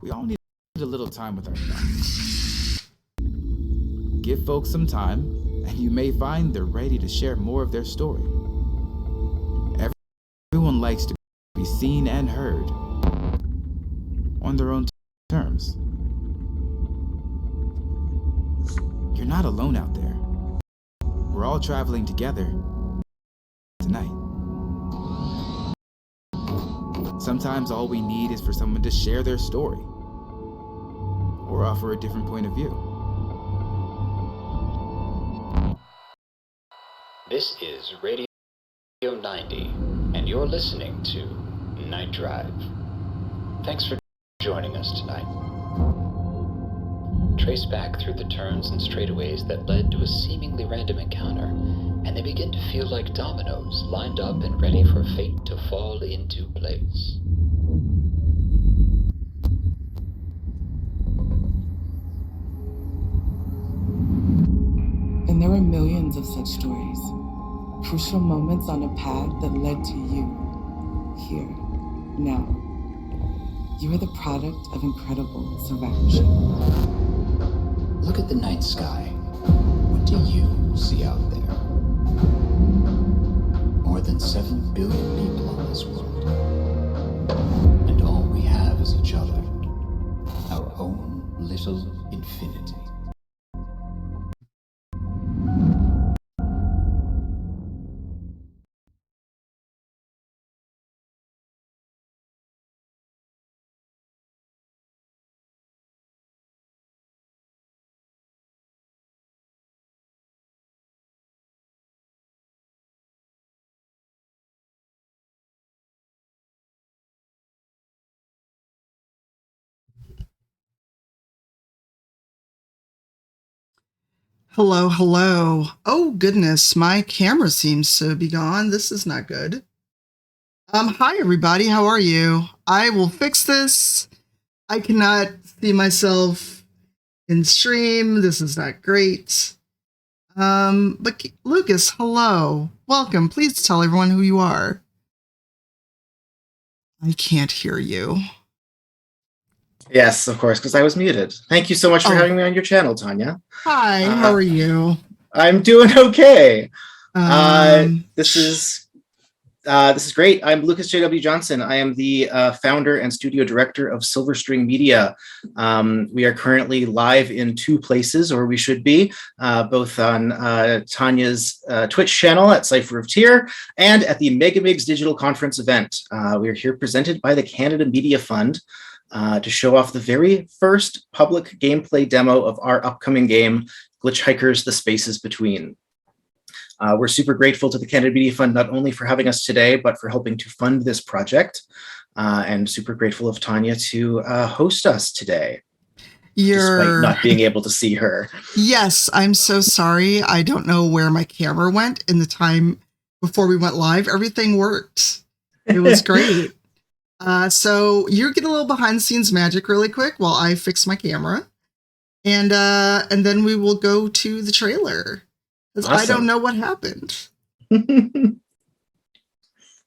We all need a little time with our thoughts. Give folks some time, and you may find they're ready to share more of their story. Everyone likes to be seen and heard on their own terms. You're not alone out there. We're all traveling together tonight. Sometimes all we need is for someone to share their story or offer a different point of view. This is Radio 90, and you're listening to Night Drive. Thanks for joining us tonight. Trace back through the turns and straightaways that led to a seemingly random encounter, and they begin to feel like dominoes lined up and ready for fate to fall into place. And there were millions of such stories, crucial moments on a path that led to you, here, now. You are the product of incredible survivorship. Look at the night sky. What do you see out there? More than 7 billion people on this world. And all we have is each other. Our own little infinity. Hello, hello. Oh goodness, my camera seems to be gone. This is not good. Hi everybody, how are you? I will fix this. I cannot see myself in stream. This is not great. But Lucas, hello. Welcome. Please tell everyone who you are. I can't hear you. Yes, of course, because I was muted. Thank you so much for having me on your channel, Tanya. Hi, how are you? I'm doing okay. This is great. I'm Lucas J.W. Johnson. I am the founder and studio director of Silver String Media. We are currently live in 2 places, or we should be, both on Tanya's Twitch channel at Cypher of Tyr and at the MegaMigs digital conference event. We are here presented by the Canada Media Fund to show off the very first public gameplay demo of our upcoming game, GlitchHikers: The Spaces Between. We're super grateful to the Canada Media Fund not only for having us today, but for helping to fund this project, and super grateful of Tanya to host us today, despite not being able to see her. Yes, I'm so sorry. I don't know where my camera went in the time before we went live. Everything worked. It was great. So you're getting a little behind the scenes magic really quick while I fix my camera. And then we will go to the trailer. Because awesome. I don't know what happened.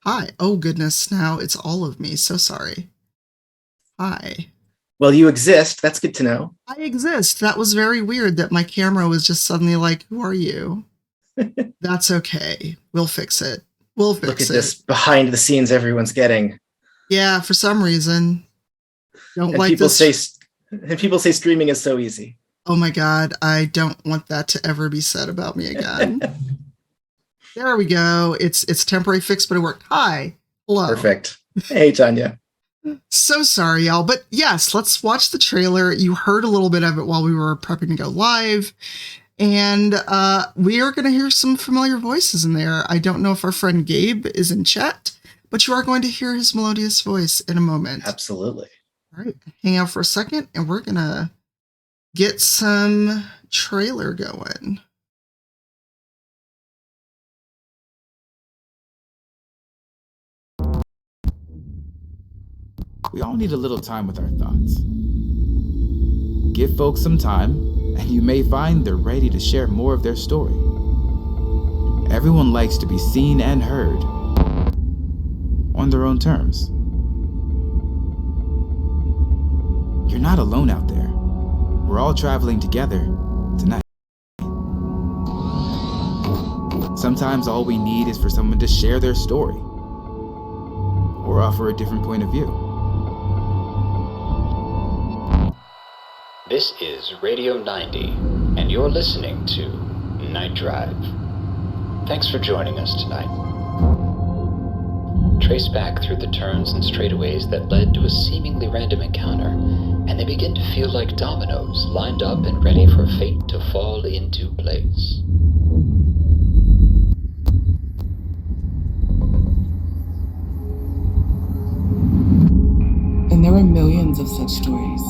Hi. Oh, goodness. Now it's all of me. So sorry. Hi. Well, you exist. That's good to know. I exist. That was very weird that my camera was just suddenly like, who are you? That's okay. We'll fix it. We'll fix it. Look at this behind the scenes everyone's getting. Yeah, for some reason. Don't and like people this. People say streaming is so easy. Oh my God, I don't want that to ever be said about me again. There we go. It's temporary fix, but it worked. Hi. Hello. Perfect. Hey, Tanya. So sorry, y'all. But yes, let's watch the trailer. You heard a little bit of it while we were prepping to go live. And we are going to hear some familiar voices in there. I don't know if our friend Gabe is in chat, but you are going to hear his melodious voice in a moment. Absolutely. All right. Hang out for a second, and we're going to get some trailer going. We all need a little time with our thoughts. Give folks some time, and you may find they're ready to share more of their story. Everyone likes to be seen and heard on their own terms. You're not alone out there. We're all traveling together tonight. Sometimes all we need is for someone to share their story or offer a different point of view. This is Radio 90, and you're listening to Night Drive. Thanks for joining us tonight. Trace back through the turns and straightaways that led to a seemingly random encounter, and they begin to feel like dominoes lined up and ready for fate to fall into place. And there are millions of such stories.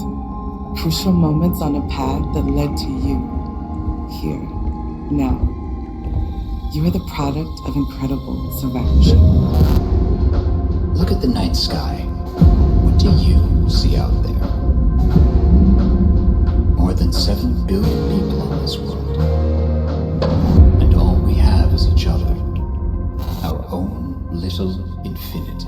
Crucial moments on a path that led to you. Here. Now. You are the product of incredible survivorship. Look at the night sky. What do you see out there? More than 7 billion people on this world. And all we have is each other. Our own little infinity.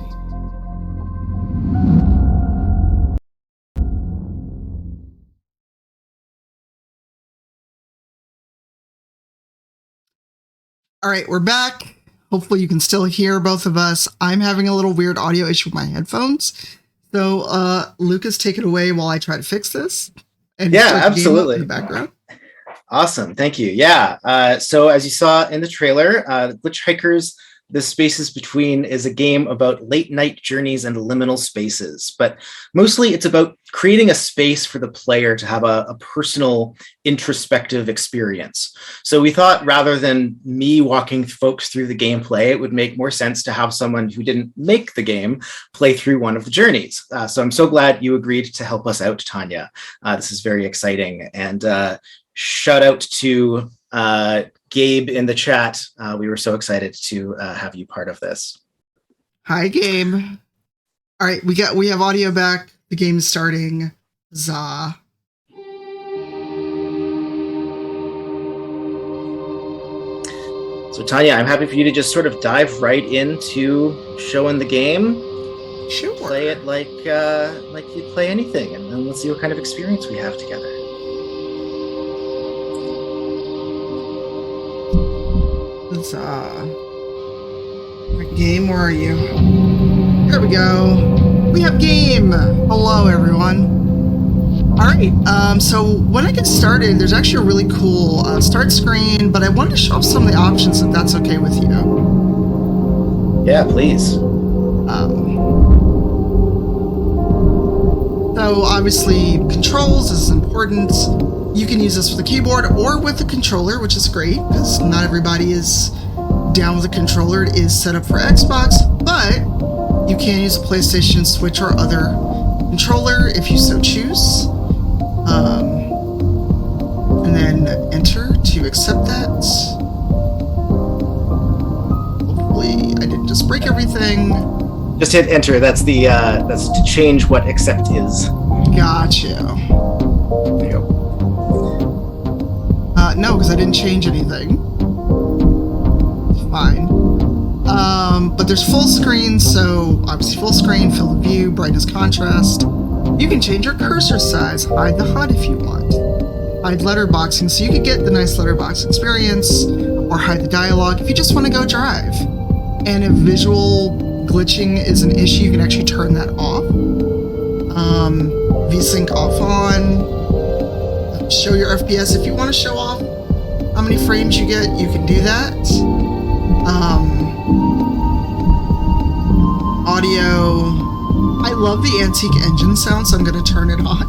All right, we're back. Hopefully you can still hear both of us. I'm having a little weird audio issue with my headphones. So, Lucas, take it away while I try to fix this. And Yeah, start the game up absolutely. in the background. Awesome. Thank you. Yeah. So as you saw in the trailer, GlitchHikers, The Spaces Between is a game about late night journeys and liminal spaces, but mostly it's about creating a space for the player to have a personal introspective experience. So we thought rather than me walking folks through the gameplay, it would make more sense to have someone who didn't make the game play through one of the journeys. So I'm so glad you agreed to help us out, Tanya. This is very exciting. And shout out to Gabe in the chat. We were so excited to have you part of this. Hi, Gabe. All right, we have audio back. The game is starting. Huzzah. So Tanya, I'm happy for you to just sort of dive right into showing the game. Sure. Play it like you'd play anything, and then let's see what kind of experience we have together. Huzzah. Game, where are you? There we go. We have game. Hello, everyone. All right. So when I get started, there's actually a really cool start screen, but I wanted to show off some of the options if that's okay with you. Yeah, please. So obviously controls is important. You can use this with a keyboard or with a controller, which is great because not everybody is down with a controller. It is set up for Xbox, but you can use a PlayStation, Switch, or other controller if you so choose. And then enter to accept that. Hopefully I didn't just break everything. Just hit enter. That's to change what accept is. Gotcha. There you go. No, because I didn't change anything. Fine. But there's full screen, so obviously full screen, fill the view, brightness, contrast. You can change your cursor size, hide the HUD if you want. Hide letterboxing, so you can get the nice letterbox experience, or hide the dialogue if you just want to go drive. And if visual glitching is an issue, you can actually turn that off. VSync off on. Show your FPS if you want to show off how many frames you get, you can do that. Audio. I love the antique engine sound, so I'm going to turn it on.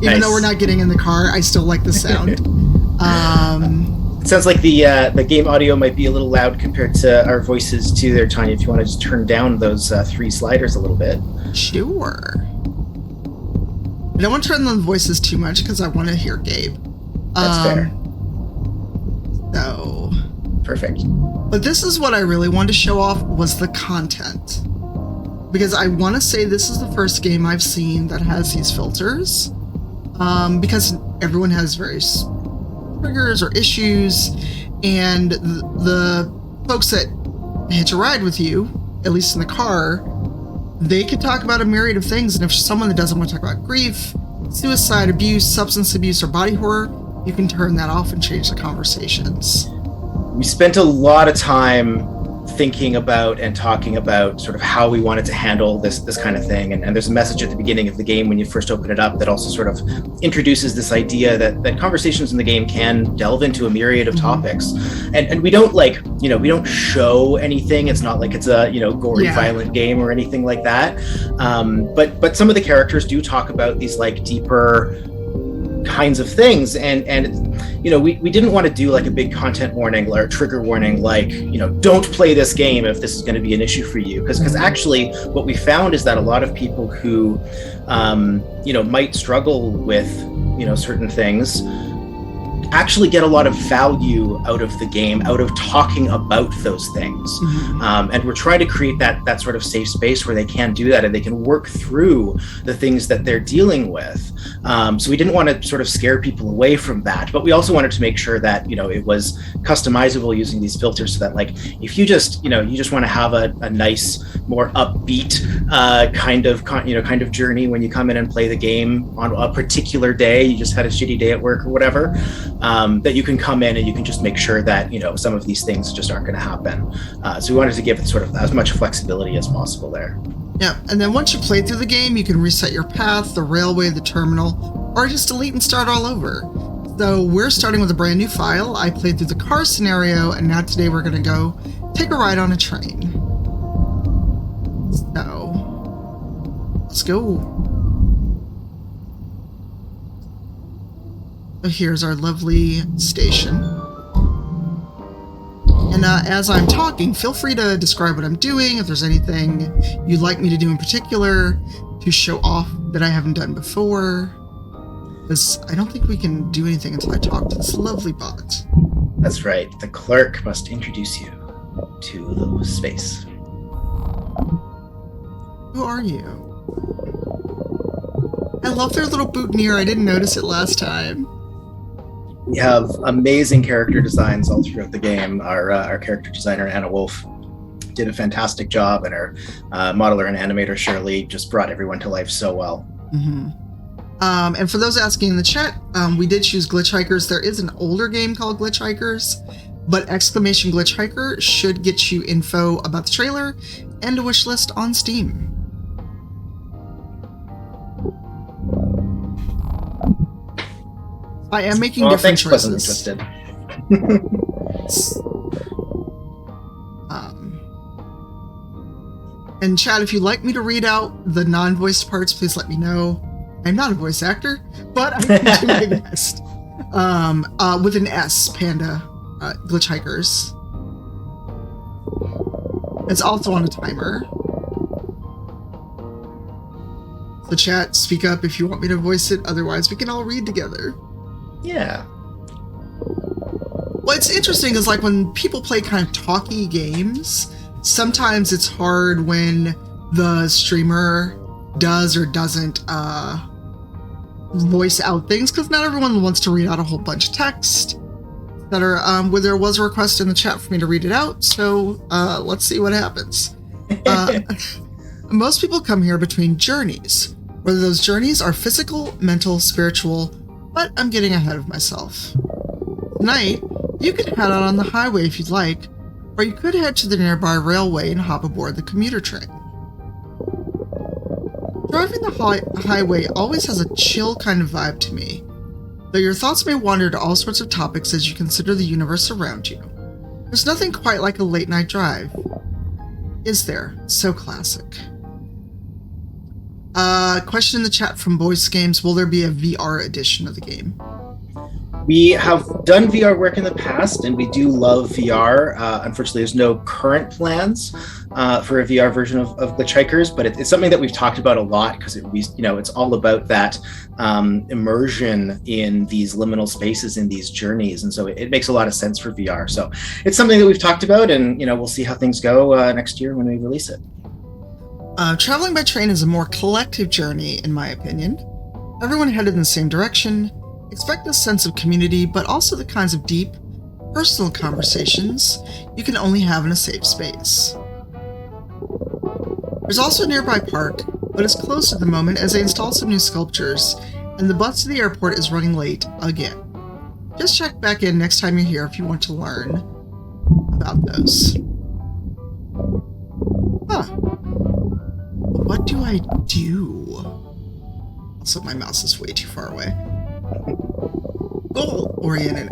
Even though we're not getting in the car, I still like the sound. It sounds like the game audio might be a little loud compared to our voices too there, Tanya, if you want to just turn down those 3 sliders a little bit. Sure. I don't want to turn the voices too much because I want to hear Gabe. That's fair. So. Perfect. But this is what I really wanted to show off was the content. Because I want to say this is the first game I've seen that has these filters. Because everyone has various triggers or issues, and the folks that hitch a ride with you, at least in the car, they could talk about a myriad of things, and if someone that doesn't want to talk about grief, suicide, abuse, substance abuse, or body horror, you can turn that off and change the conversations. We spent a lot of time thinking about and talking about sort of how we wanted to handle this kind of thing. And there's a message at the beginning of the game when you first open it up that also sort of introduces this idea that conversations in the game can delve into a myriad of topics. And we don't we don't show anything. It's not like it's a, gory, violent game or anything like that. But some of the characters do talk about these like deeper kinds of things, and we didn't want to do like a big content warning or trigger warning, like don't play this game if this is going to be an issue for you, because actually what we found is that a lot of people who might struggle with certain things actually get a lot of value out of the game, out of talking about those things. And we're trying to create that sort of safe space where they can do that and they can work through the things that they're dealing with. So we didn't want to sort of scare people away from that, but we also wanted to make sure that it was customizable using these filters, so that like if you just want to have a nice, more upbeat kind of journey when you come in and play the game on a particular day, you just had a shitty day at work or whatever, that you can come in and you can just make sure that some of these things just aren't going to happen. So we wanted to give it sort of as much flexibility as possible there. Yeah, and then once you play through the game, you can reset your path, the railway, the terminal, or just delete and start all over. So we're starting with a brand new file. I played through the car scenario, and now today we're going to go take a ride on a train. So let's go. So here's our lovely station. And as I'm talking, feel free to describe what I'm doing, if there's anything you'd like me to do in particular to show off that I haven't done before. Because I don't think we can do anything until I talk to this lovely bot. That's right. The clerk must introduce you to the space. Who are you? I love their little boutonniere. I didn't notice it last time. We have amazing character designs all throughout the game. Our character designer, Anna Wolf, did a fantastic job, and our modeler and animator, Shirley, just brought everyone to life so well. And for those asking in the chat, we did choose GlitchHikers. There is an older game called GlitchHikers, but exclamation GlitchHiker should get you info about the trailer and a wish list on Steam. I am making different choices. And chat, if you'd like me to read out the non-voiced parts, please let me know. I'm not a voice actor, but I can do my best. With an S, Panda, GlitchHikers. It's also on a timer. So chat, speak up if you want me to voice it, otherwise we can all read together. Yeah. What's interesting is like when people play kind of talky games, sometimes it's hard when the streamer does or doesn't voice out things, because not everyone wants to read out a whole bunch of text. Where there was a request in the chat for me to read it out, so let's see what happens. Most people come here between journeys, whether those journeys are physical, mental, spiritual, but I'm getting ahead of myself. Tonight, you can head out on the highway if you'd like, or you could head to the nearby railway and hop aboard the commuter train. Driving the highway always has a chill kind of vibe to me, though your thoughts may wander to all sorts of topics as you consider the universe around you. There's nothing quite like a late night drive. Is there? So classic. Question in the chat from Voice Games, will there be a VR edition of the game? We have done VR work in the past, and we do love VR. Unfortunately, there's no current plans for a VR version of GlitchHikers, but it's something that we've talked about a lot, because it's all about that immersion in these liminal spaces, in these journeys, and so it makes a lot of sense for VR. So it's something that we've talked about, and we'll see how things go next year when we release it. Traveling by train is a more collective journey, in my opinion. Everyone headed in the same direction. Expect a sense of community, but also the kinds of deep, personal conversations you can only have in a safe space. There's also a nearby park, but it's closed at the moment as they install some new sculptures, and the bus to the airport is running late again. Just check back in next time you're here if you want to learn about those. Huh. What do I do? Also, my mouse is way too far away. Goal-oriented,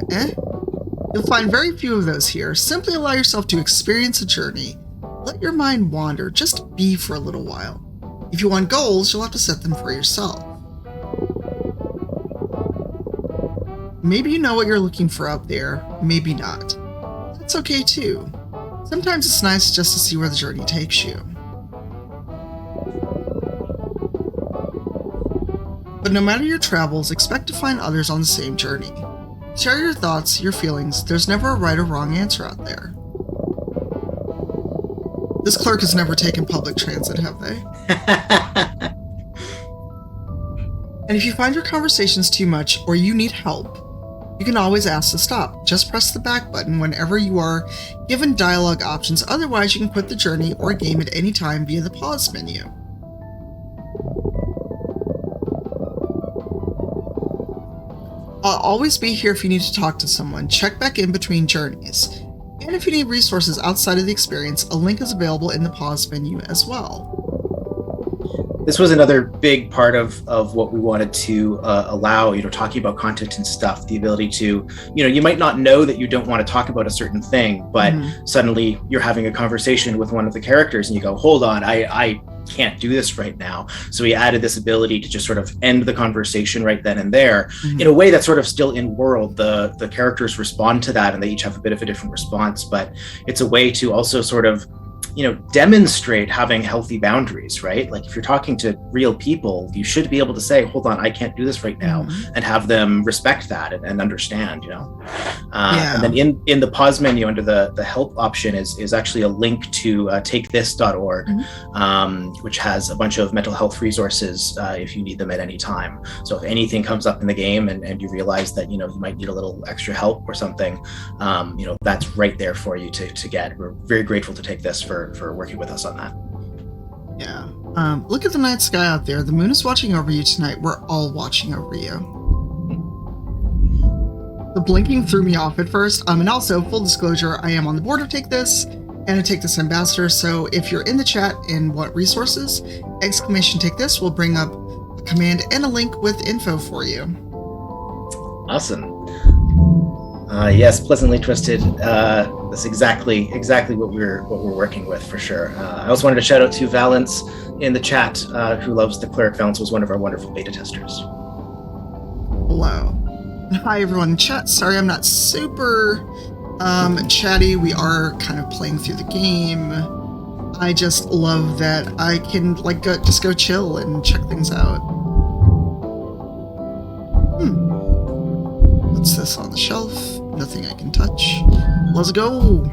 You'll find very few of those here. Simply allow yourself to experience a journey. Let your mind wander. Just be for a little while. If you want goals, you'll have to set them for yourself. Maybe you know what you're looking for out there, maybe not. That's okay too. Sometimes it's nice just to see where the journey takes you. But no matter your travels, expect to find others on the same journey. Share your thoughts, your feelings. There's never a right or wrong answer out there. This clerk has never taken public transit, have they? And if you find your conversations too much or you need help, you can always ask to stop. Just press the back button whenever you are given dialogue options. Otherwise, you can quit the journey or game at any time via the pause menu. I'll always be here if you need to talk to someone. Check back in between journeys. And if you need resources outside of the experience, a link is available in the pause menu as well. This was another big part of what we wanted to allow, talking about content and stuff, the ability to, you might not know that you don't want to talk about a certain thing, but suddenly you're having a conversation with one of the characters and you go, hold on, I can't do this right now. So we added this ability to just sort of end the conversation right then and there in a way that's sort of still in world. The characters respond to that and they each have a bit of a different response, but it's a way to also sort of demonstrate having healthy boundaries, right? Like if you're talking to real people, you should be able to say, hold on, I can't do this right now, and have them respect that and understand, And then in the pause menu under the help option is actually a link to takethis.org, which has a bunch of mental health resources if you need them at any time. So if anything comes up in the game and you realize that, you might need a little extra help or something, that's right there for you to get. We're very grateful to Take This for working with us on that. Yeah. Look at the night sky out there. The moon is watching over you tonight. We're all watching over you. The blinking threw me off at first. And also, full disclosure, I am on the board of Take This and a Take This ambassador. So if you're in the chat and want resources, !Take This will bring up a command and a link with info for you. Awesome. Yes, Pleasantly Twisted. That's exactly what we're working with for sure. I also wanted to shout out to Valence in the chat, who loves the cleric. Valence was one of our wonderful beta testers. Hello. Hi everyone in chat. Sorry I'm not super chatty. We are kind of playing through the game. I just love that I can just go chill and check things out. What's this on the shelf? Nothing I can touch. Let's go.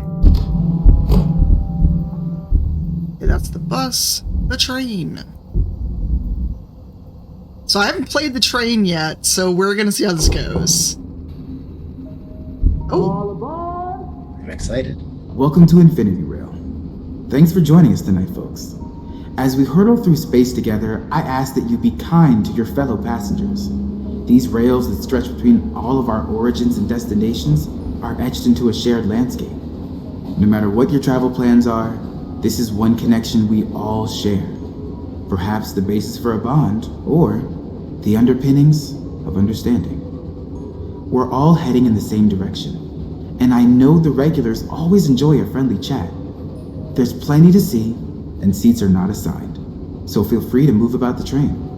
Okay, that's the bus. The train. So I haven't played the train yet, so we're gonna see how this goes. Oh. I'm excited. Welcome to Infinity Rail. Thanks for joining us tonight, folks. As we hurtle through space together, I ask that you be kind to your fellow passengers. These rails that stretch between all of our origins and destinations are etched into a shared landscape. No matter what your travel plans are, this is one connection we all share. Perhaps the basis for a bond, or the underpinnings of understanding. We're all heading in the same direction, and I know the regulars always enjoy a friendly chat. There's plenty to see, and seats are not assigned, so feel free to move about the train.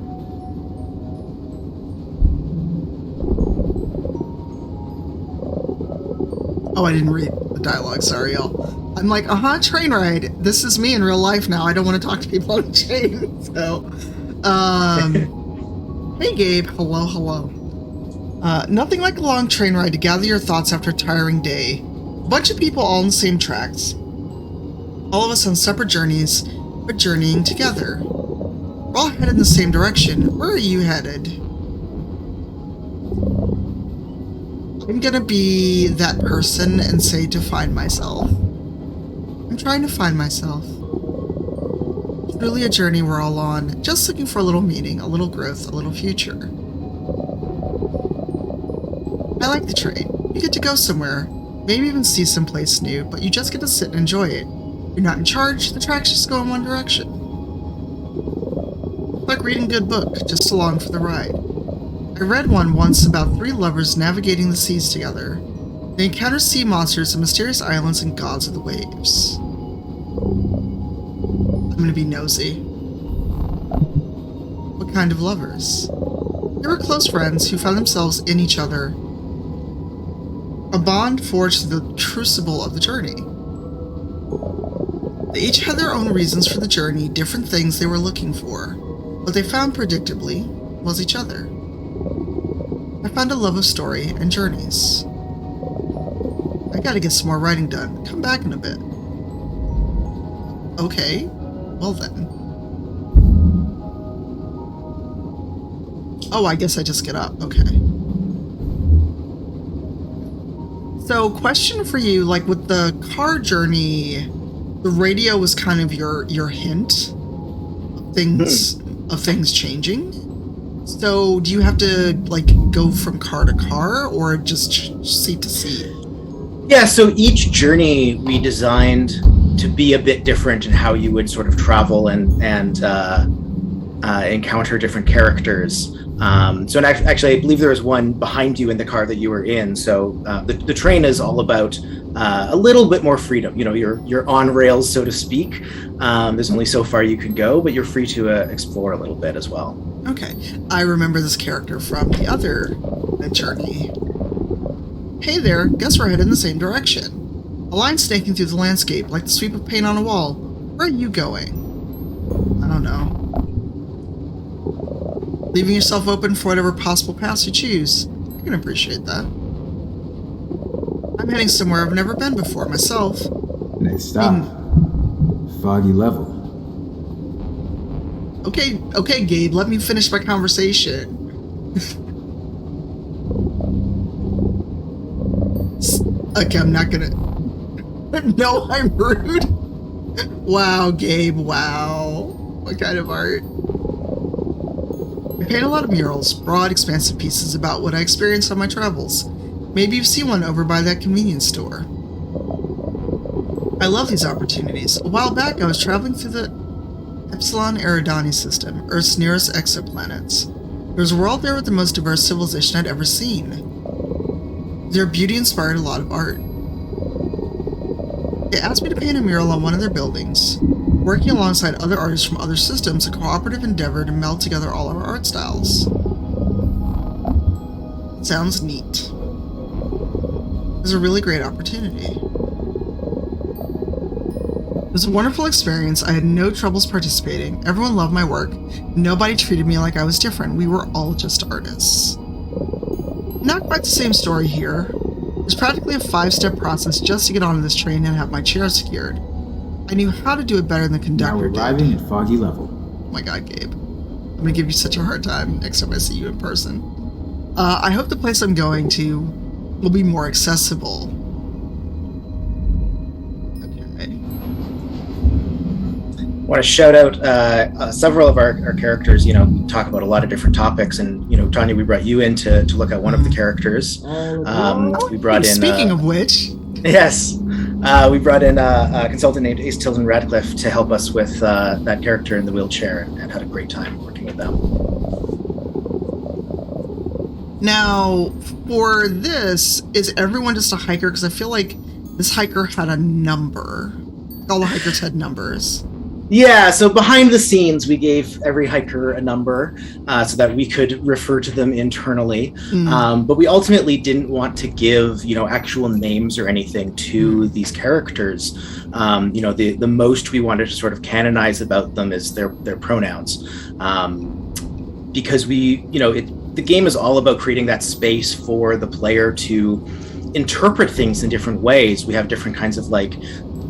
Oh, I didn't read the dialogue, sorry y'all. I'm like, train ride. This is me in real life now. I don't want to talk to people on a train. So, hey Gabe, hello. Nothing like a long train ride to gather your thoughts after a tiring day. A bunch of people all on the same tracks. All of us on separate journeys, but journeying together. We're all headed in the same direction. Where are you headed? I'm gonna be that person and say to find myself. I'm trying to find myself. Truly a journey we're all on, just looking for a little meaning, a little growth, a little future. like the train. You get to go somewhere, maybe even see some place new, but you just get to sit and enjoy it. You're not in charge, the tracks just go in one direction. It's like reading a good book, just along for the ride. I read one once about 3 lovers navigating the seas together. They encounter sea monsters and mysterious islands and gods of the waves. I'm gonna be nosy. What kind of lovers? They were close friends who found themselves in each other. A bond forged through the crucible of the journey. They each had their own reasons for the journey, different things they were looking for. What they found, predictably, was each other. I found a love of story and journeys. I gotta get some more writing done. Come back in a bit. Okay, well then. Oh, I guess I just get up. Okay. So, question for you, like with the car journey, the radio was kind of your hint of things changing. So, do you have to like go from car to car or just seat to seat? Yeah, so each journey we designed to be a bit different in how you would sort of travel and encounter different characters. So actually, I believe there was one behind you in the car that you were in. So the train is all about a little bit more freedom. You know, you're on rails, so to speak. There's only so far you can go, but you're free to explore a little bit as well. Okay, I remember this character from the other journey. Hey there, guess we're headed in the same direction. A line snaking through the landscape, like the sweep of paint on a wall. Where are you going? I don't know. Leaving yourself open for whatever possible paths you choose. I can appreciate that. I'm heading somewhere I've never been before myself. Next stop, Foggy Level. Okay, Gabe, let me finish my conversation. Okay, I'm not gonna... No, I'm rude. Wow, Gabe, wow. What kind of art? I paint a lot of murals, broad, expansive pieces about what I experienced on my travels. Maybe you've seen one over by that convenience store. I love these opportunities. A while back, I was traveling through the Epsilon Eridani system, Earth's nearest exoplanets. There was a world there with the most diverse civilization I'd ever seen. Their beauty inspired a lot of art. They asked me to paint a mural on one of their buildings. Working alongside other artists from other systems, a cooperative endeavor to meld together all our art styles. Sounds neat. It was a really great opportunity. It was a wonderful experience. I had no troubles participating. Everyone loved my work. Nobody treated me like I was different. We were all just artists. Not quite the same story here. There's practically a 5-step process just to get onto this train and have my chair secured. I knew how to do it better than the conductor did. Now arriving at Foggy Level. Oh my god, Gabe. I'm gonna give you such a hard time next time I see you in person. I hope the place I'm going to will be more accessible. Okay. I want to shout out several of our characters. You know, talk about a lot of different topics, and you know, Tanya, we brought you in to look at one of the characters. We brought in. Speaking of which, yes, we brought in a consultant named Ace Tilden Radcliffe to help us with that character in the wheelchair, and had a great time working with them. now for this, is everyone just a hiker? Because I feel like this hiker had a number. All the hikers had numbers. Yeah, so behind the scenes, we gave every hiker a number so that we could refer to them internally. But we ultimately didn't want to give, actual names or anything to these characters. The most we wanted to sort of canonize about them is their pronouns. Because the game is all about creating that space for the player to interpret things in different ways. We have different kinds of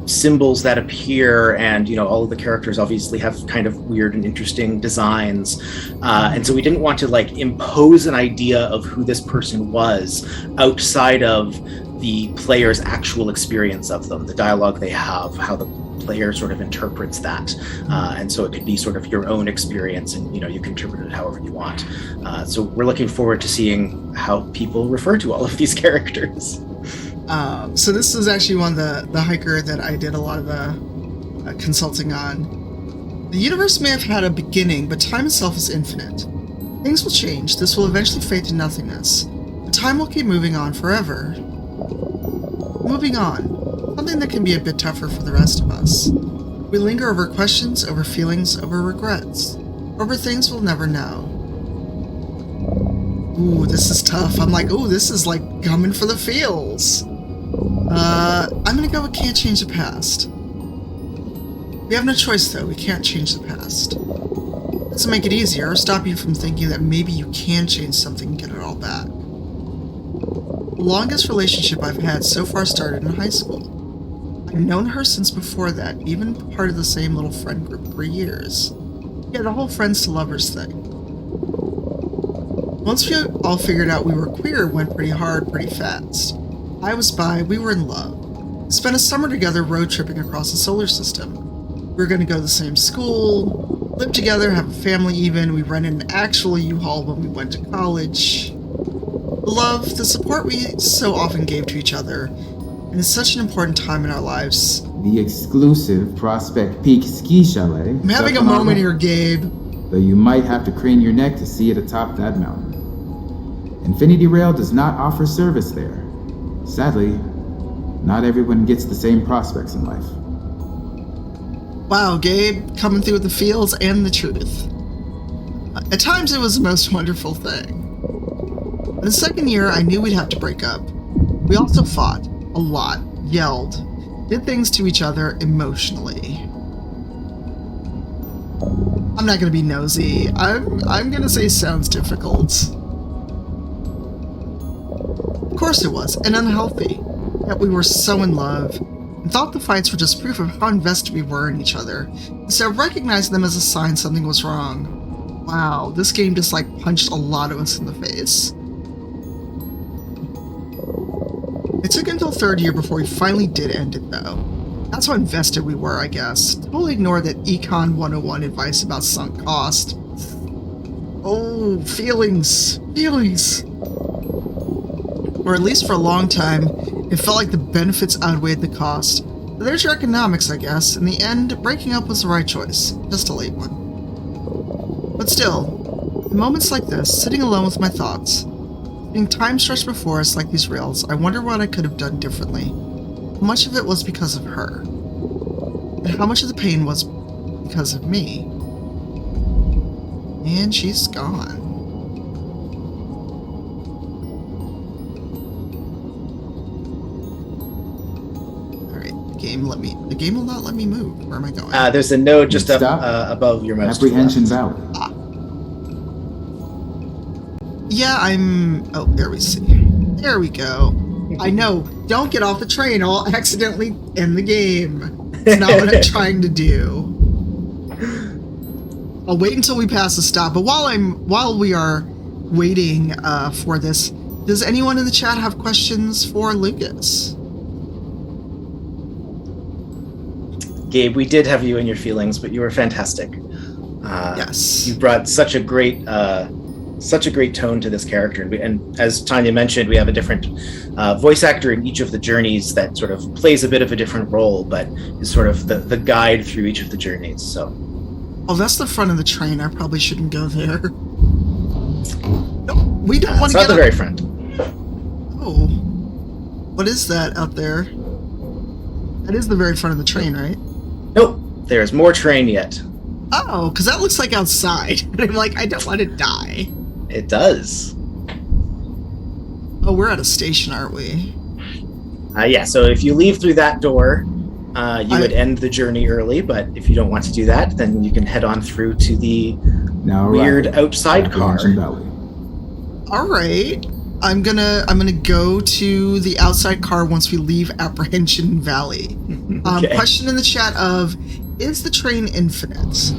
symbols that appear, and all of the characters obviously have kind of weird and interesting designs, and so we didn't want to impose an idea of who this person was outside of the player's actual experience of them, the dialogue they have, how the player sort of interprets that. And so it could be sort of your own experience, and you can interpret it however you want. So we're looking forward to seeing how people refer to all of these characters. So this is actually one of the hiker that I did a lot of the consulting on. The universe may have had a beginning, but time itself is infinite. Things will change. This will eventually fade to nothingness. But time will keep moving on forever. Moving on. Something that can be a bit tougher for the rest of us. We linger over questions, over feelings, over regrets. Over things we'll never know. Ooh, this is tough. I'm like, ooh, this is like coming for the feels. I'm gonna go with can't change the past. We have no choice though, we can't change the past. Doesn't make it easier or stop you from thinking that maybe you can change something and get it all back. The longest relationship I've had so far started in high school. I've known her since before that, even part of the same little friend group for years. Yeah, the whole friends to lovers thing. Once we all figured out we were queer, it went pretty hard, pretty fast. I was bi, we were in love. We spent a summer together road tripping across the solar system. We were going to go to the same school, live together, have a family even. We rented an actual U-Haul when we went to college. The love, the support we so often gave to each other, and it's such an important time in our lives. The exclusive Prospect Peak Ski Chalet. I'm having a moment here, Gabe. Though you might have to crane your neck to see it atop that mountain. Infinity Rail does not offer service there. Sadly, not everyone gets the same prospects in life. Wow, Gabe, coming through with the feels and the truth. At times it was the most wonderful thing. In the second year, I knew we'd have to break up. We also fought, a lot, yelled, did things to each other emotionally. I'm not gonna be nosy. I'm gonna say sounds difficult. Of course it was, and unhealthy. Yet we were so in love, and thought the fights were just proof of how invested we were in each other, instead of recognizing them as a sign something was wrong. Wow, this game just like punched a lot of us in the face. It took until third year before we finally did end it though. That's how invested we were, I guess. Totally ignore that Econ 101 advice about sunk cost. Oh, feelings. Or at least for a long time, it felt like the benefits outweighed the cost. But there's your economics, I guess. In the end, breaking up was the right choice. Just a late one. But still, in moments like this, sitting alone with my thoughts, seeing time stretched before us like these rails, I wonder what I could have done differently. How much of it was because of her? And how much of the pain was because of me? And she's gone. The game will not let me move. Where am I going? There's a node just up above your mouse. Apprehension Valley. Yeah, oh, there we see. There we go. I know. Don't get off the train. I'll accidentally end the game. It's not what I'm trying to do. I'll wait until we pass the stop. But while we are waiting for this, does anyone in the chat have questions for Lucas? Gabe, we did have you in your feelings, but you were fantastic. Yes, you brought such a great tone to this character, and as Tanya mentioned, we have a different voice actor in each of the journeys that sort of plays a bit of a different role, but is sort of the guide through each of the journeys. So, oh, that's the front of the train. I probably shouldn't go there. No, we don't want to get not the very front. Oh, what is that out there? That is the very front of the train, right? Nope, there's more train yet. Oh, because that looks like outside. And I'm like, I don't want to die. It does. Oh, we're at a station, aren't we? Yeah, so if you leave through that door, you would end the journey early, but if you don't want to do that, then you can head on through to the weird outside car. All right. I'm gonna go to the outside car once we leave Apprehension Valley. Okay. Question in the chat of, is the train infinite?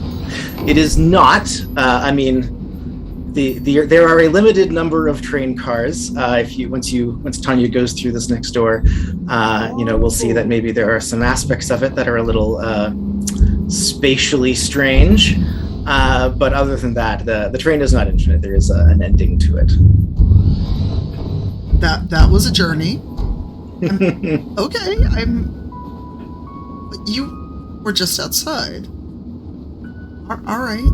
It is not. I mean, there are a limited number of train cars. Once Tanya goes through this next door, we'll see that maybe there are some aspects of it that are a little spatially strange. But other than that, the train is not infinite. There is an ending to it. That was a journey. Okay, you were just outside. All right.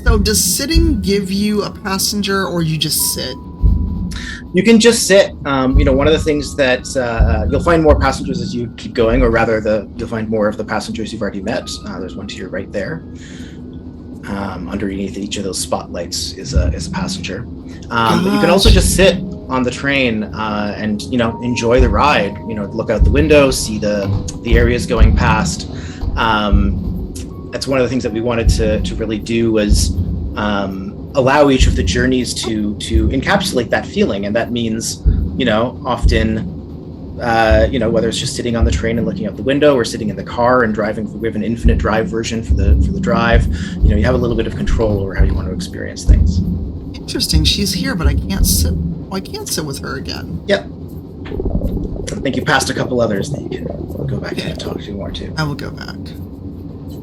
So does sitting give you a passenger, or you just sit? You can just sit. One of the things that you'll find more passengers as you keep going, or rather, you'll find more of the passengers you've already met. There's one to your right there. Underneath each of those spotlights is a passenger. But you can also just sit on the train and enjoy the ride. Look out the window, see the areas going past. That's one of the things that we wanted to really do was allow each of the journeys to encapsulate that feeling, and that means often whether it's just sitting on the train and looking out the window, or sitting in the car and driving. We have an infinite drive version for the drive. You have a little bit of control over how you want to experience things. Interesting. She's here, but I can't sit. Well, I can't sit with her again. Yep. I think you passed a couple others that you can go back and talk to more too. I will go back.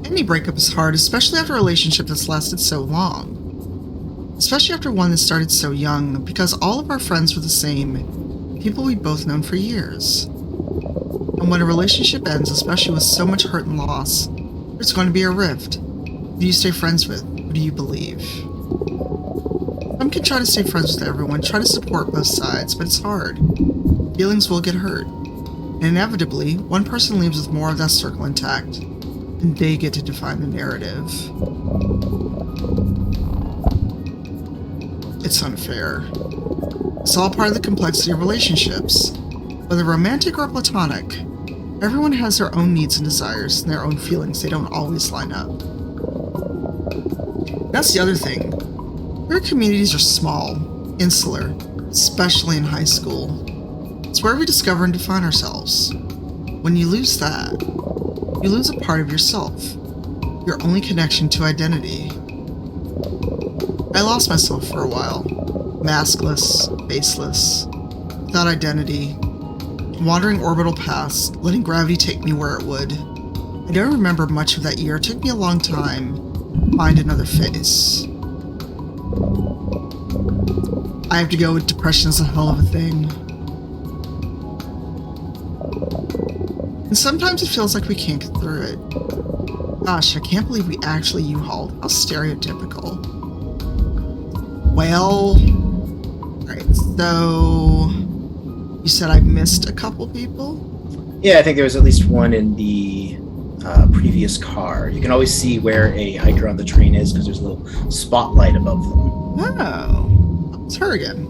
Any breakup is hard, especially after a relationship that's lasted so long. Especially after one that started so young, because all of our friends were the same, people we'd both known for years. And when a relationship ends, especially with so much hurt and loss, there's going to be a rift. Who do you stay friends with? Who do you believe? Some can try to stay friends with everyone, try to support both sides, but it's hard. Feelings will get hurt. And inevitably, one person leaves with more of that circle intact, and they get to define the narrative. It's unfair. It's all part of the complexity of relationships. Whether romantic or platonic, everyone has their own needs and desires, and their own feelings. They don't always line up. That's the other thing. Queer communities are small, insular, especially in high school. It's where we discover and define ourselves. When you lose that, you lose a part of yourself, your only connection to identity. I lost myself for a while, maskless, faceless, without identity, wandering orbital paths, letting gravity take me where it would. I don't remember much of that year. It took me a long time to find another face. I have to go with depression is a hell of a thing. And sometimes it feels like we can't get through it. Gosh, I can't believe we actually U-hauled. How stereotypical. Well, alright, so you said I missed a couple people? Yeah, I think there was at least one in the previous car. You can always see where a hiker on the train is because there's a little spotlight above them. Oh, it's her again.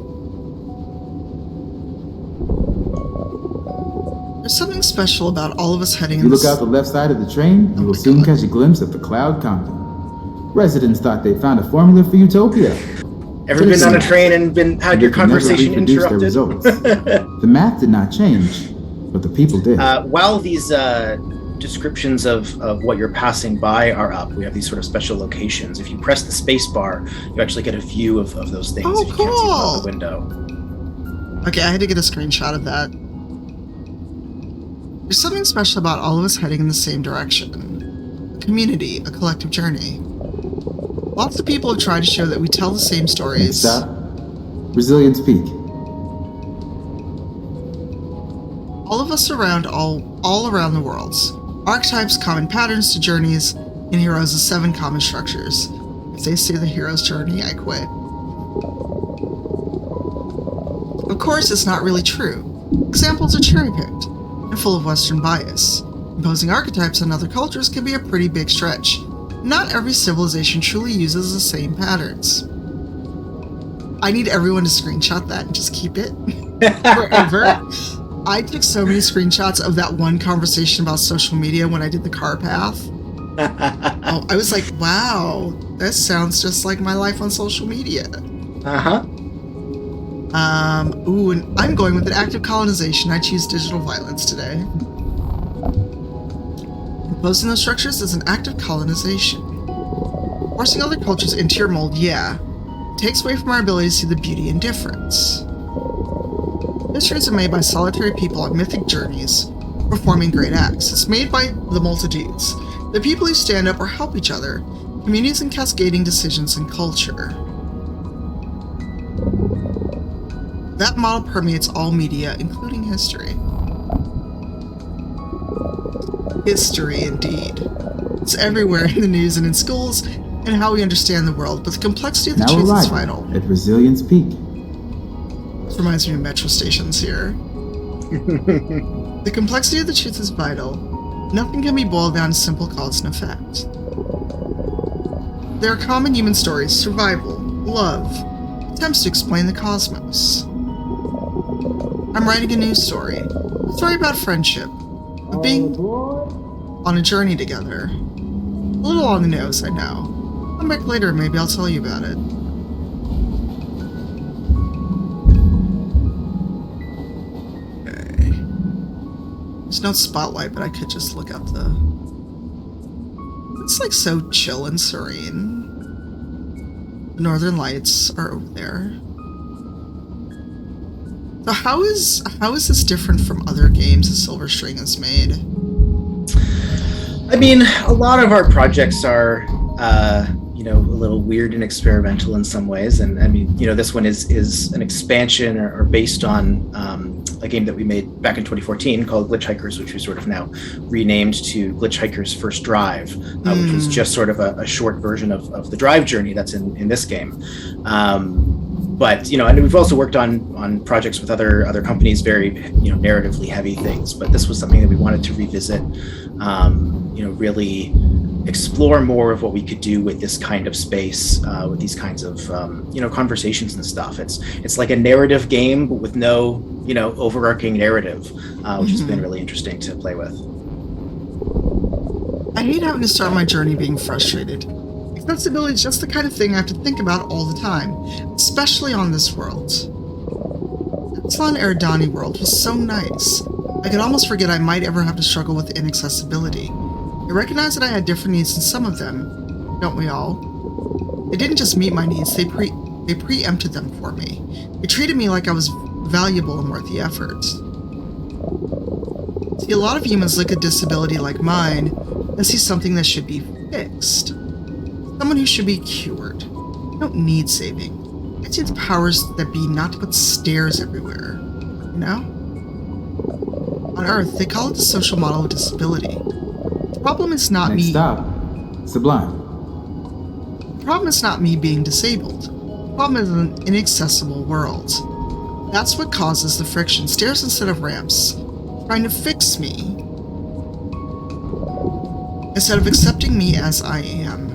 There's something special about all of us heading in You look out the left side of the train, you will soon catch a glimpse of the Cloud County. Residents thought they found a formula for utopia. Ever been on a train and had your conversation interrupted? The math did not change, but the people did. While these descriptions of what you're passing by are up, we have these sort of special locations. If you press the space bar, you actually get a view of those things if you can't see them out the window. Okay, I had to get a screenshot of that. There's something special about all of us heading in the same direction. A community, a collective journey. Lots of people have tried to show that we tell the same stories. Stop. Resilience Peak. All of us around all around the worlds. Archetypes, common patterns to journeys, and heroes as 7 common structures. If they say the hero's journey, I quit. Of course, it's not really true. Examples are cherry-picked and full of Western bias. Imposing archetypes on other cultures can be a pretty big stretch. Not every civilization truly uses the same patterns. I need everyone to screenshot that and just keep it forever. I took so many screenshots of that one conversation about social media when I did the car path. I was like, wow, that sounds just like my life on social media. Ooh, and I'm going with an active colonization. I choose digital violence today. Imposing those structures is an act of colonization. Forcing other cultures into your mold, yeah, it takes away from our ability to see the beauty and difference. Histories are made by solitary people on mythic journeys, performing great acts. It's made by the multitudes, the people who stand up or help each other, communities and cascading decisions and culture. That model permeates all media, including history. History, indeed. It's everywhere in the news and in schools, and how we understand the world, but the complexity of the truth is vital. At Resilience Peak. This reminds me of metro stations here. The complexity of the truth is vital. Nothing can be boiled down to simple cause and effect. There are common human stories: survival, love, attempts to explain the cosmos. I'm writing a new story. A story about friendship, of being on a journey together. A little on the nose, I know. Come back later and maybe I'll tell you about it. Okay. There's no spotlight, but I could just look up the... It's like so chill and serene. The Northern Lights are over there. So how is this different from other games that Silver String has made? I mean, a lot of our projects are, a little weird and experimental in some ways. And I mean, this one is an expansion or based on a game that we made back in 2014 called GlitchHikers, which we sort of now renamed to GlitchHikers First Drive, which was just sort of a short version of the drive journey that's in this game. But and we've also worked on projects with other companies, very narratively heavy things. But this was something that we wanted to revisit, really explore more of what we could do with this kind of space, with these kinds of conversations and stuff. It's like a narrative game, but with no overarching narrative, which has been really interesting to play with. I hate having to start my journey being frustrated. Accessibility is just the kind of thing I have to think about all the time, especially on this world. Epsilon Eridani world was so nice. I could almost forget I might ever have to struggle with inaccessibility. I recognize that I had different needs than some of them, don't we all? They didn't just meet my needs, they preempted them for me. They treated me like I was valuable and worth the effort. See, a lot of humans look at disability like mine and see something that should be fixed. Someone who should be cured. I don't need saving. I see the powers that be not to put stairs everywhere. On Earth, they call it the social model of disability. The problem is not Next me. stop, Sublime. The problem is not me being disabled. The problem is an inaccessible world. That's what causes the friction. Stairs instead of ramps. Trying to fix me. Instead of accepting me as I am.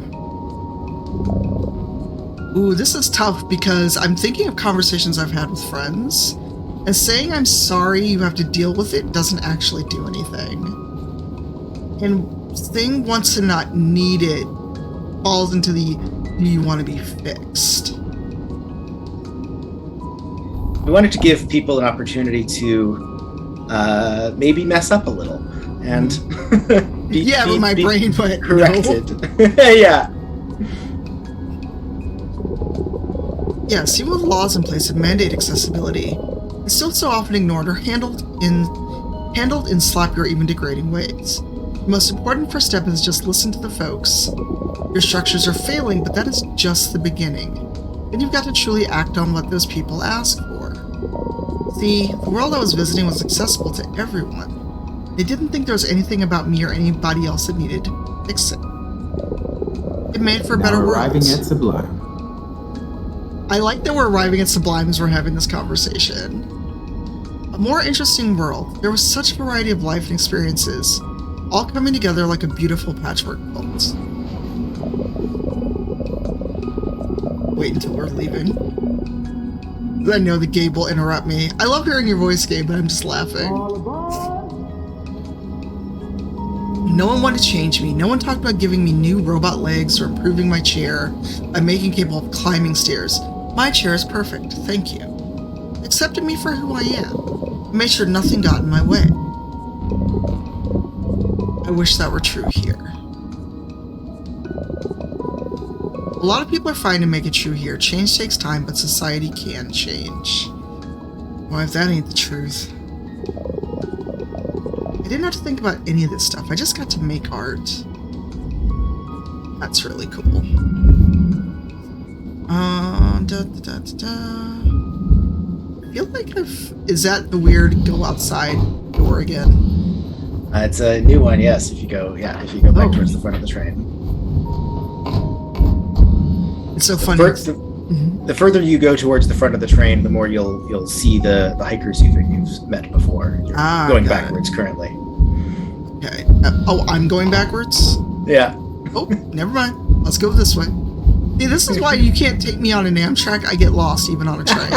Ooh, this is tough because I'm thinking of conversations I've had with friends, and saying I'm sorry you have to deal with it doesn't actually do anything. And saying wants to not need it falls into the do you want to be fixed. We wanted to give people an opportunity to maybe mess up a little and but my brain went corrected. No. Yeah. Yes, even with laws in place that mandate accessibility, it's still so often ignored or handled in sloppy or even degrading ways. The most important first step is just listen to the folks. Your structures are failing, but that is just the beginning. Then you've got to truly act on what those people ask for. See, the world I was visiting was accessible to everyone. They didn't think there was anything about me or anybody else that needed fixing. It made for a better world. Arriving at Sublime. I like that we're arriving at Sublime as we're having this conversation. A more interesting world. There was such a variety of life and experiences, all coming together like a beautiful patchwork quilt. Wait until we're leaving. I know the Gabe will interrupt me. I love hearing your voice, Gabe, but I'm just laughing. No one wanted to change me. No one talked about giving me new robot legs or improving my chair by making capable of climbing stairs. My chair is perfect, thank you. Accepted me for who I am. Made sure nothing got in my way. I wish that were true here. A lot of people are fighting to make it true here. Change takes time, but society can change. Well, if that ain't the truth. I didn't have to think about any of this stuff. I just got to make art. That's really cool. I feel like is that the weird go outside door again? It's a new one, yes. If you go back towards the front of the train. It's so funny. The further you go towards the front of the train, the more you'll see the hikers you've met before. You're going backwards currently. Okay. I'm going backwards? Yeah. Oh, never mind. Let's go this way. See, this is why you can't take me on an Amtrak. I get lost even on a train.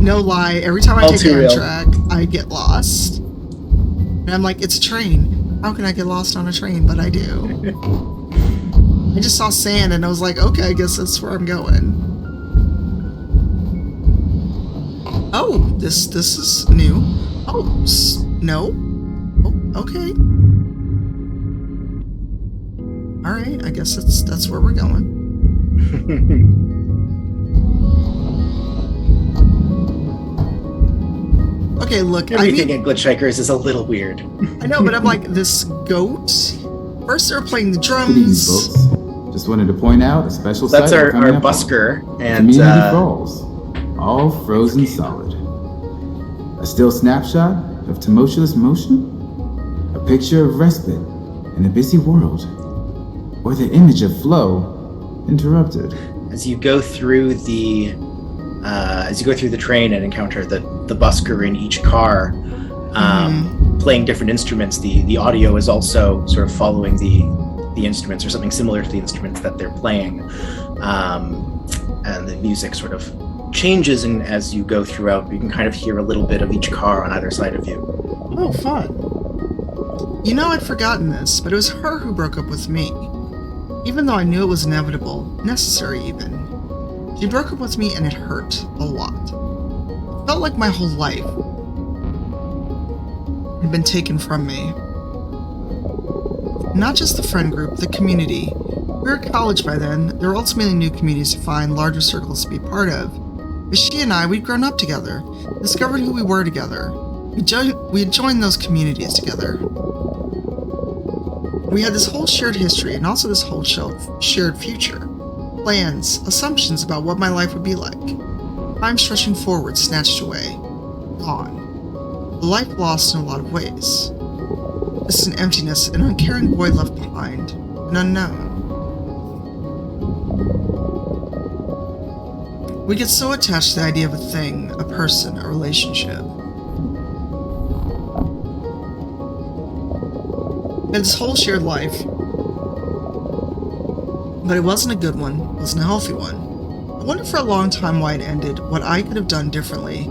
No lie. Every time I take Amtrak, I get lost. And I'm like, it's a train. How can I get lost on a train? But I do. I just saw sand and I was like, okay, I guess that's where I'm going. Oh, this is new. Oh, no. Oh, okay. All right, I guess that's where we're going. Okay, look. Everything in GlitchHikers is a little weird. I know, but I'm like, this goat. First, they're playing the drums. Good evening, folks. Just wanted to point out a special That's site our coming up busker on. and Community Falls, all frozen solid. A still snapshot of tumultuous motion, a picture of respite in a busy world, or the image of flow interrupted. As you go through the train and encounter the busker in each car, playing different instruments, the audio is also sort of following the instruments or something similar to the instruments that they're playing, and the music sort of changes, and as you go throughout, you can kind of hear a little bit of each car on either side of you. Oh, fun. You know, I'd forgotten this, but it was her who broke up with me. Even though I knew it was inevitable, necessary even. She broke up with me and it hurt a lot. It felt like my whole life had been taken from me. Not just the friend group, the community. We were at college by then. There were ultimately new communities to find, larger circles to be part of. But she and I, we'd grown up together, discovered who we were together. We had joined those communities together. We had this whole shared history and also this whole shared future. Plans, assumptions about what my life would be like. Time stretching forward, snatched away. Gone. A life lost in a lot of ways. Just an emptiness, an uncaring void left behind, an unknown. We get so attached to the idea of a thing, a person, a relationship. We had this whole shared life, but it wasn't a good one, it wasn't a healthy one. I wondered for a long time why it ended, what I could have done differently,